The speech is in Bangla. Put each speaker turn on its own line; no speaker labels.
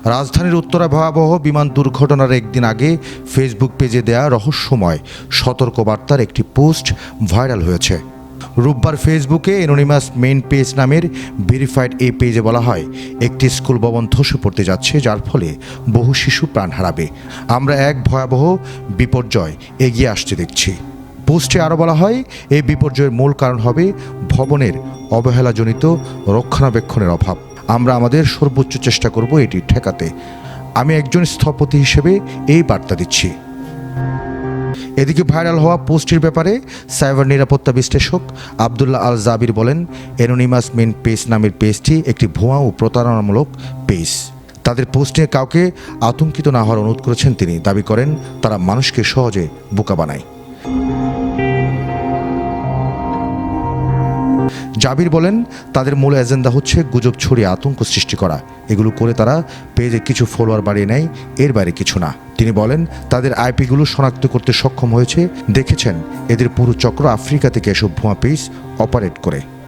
রাজধানীর উত্তরায় ভয়াবহ বিমান দুর্ঘটনার একদিন আগে ফেসবুক পেজে দেয়া রহস্যময় সতর্কবার্তার একটি পোস্ট ভাইরাল হয়েছে। রোববার ফেসবুকে অ্যানোনিমাস মেইন পেজ নামের ভেরিফাইড এই পেজে বলা হয়, একটি স্কুল ভবন ধসে পড়তে যাচ্ছে, যার ফলে বহু শিশু প্রাণ হারাবে। আমরা এক ভয়াবহ বিপর্যয় এগিয়ে আসতে দেখছি। পোস্টে আরও বলা হয়, এই বিপর্যয়ের মূল কারণ হবে ভবনের অবহেলাজনিত রক্ষণাবেক্ষণের অভাব। আমরা আমাদের সর্বোচ্চ চেষ্টা করব এটি ঠেকাতে। আমি একজন স্থপতি হিসেবে এই বার্তা দিচ্ছি। এদিকে ভাইরাল হওয়া পোস্টটির ব্যাপারে সাইবার নিরাপত্তা বিশ্লেষক আবদুল্লাহ আল জাবির বলেন, অ্যানোনিমাস মেইন পেজ নামের পেজটি একটি ভুয়া ও প্রতারণামূলক পেজ। তাদের পোস্টে কাউকে আতঙ্কিত না হওয়ার অনুরোধ করেছেন তিনি। দাবি করেন, তারা মানুষকে সহজে বোকা বানায়। জাবির বলেন, তাদের মূল এজেন্ডা হচ্ছে গুজব ছড়িয়ে আতঙ্ক সৃষ্টি করা। এগুলো করে তারা পেজে কিছু ফলোয়ার বাড়িয়ে নেয়, এর বাইরে কিছু না। তিনি বলেন, তাদের আইপিগুলো শনাক্ত করতে সক্ষম হয়েছে। দেখেছেন, এদের পুরো চক্র আফ্রিকা থেকে এসব ভুয়া পেজ অপারেট করে।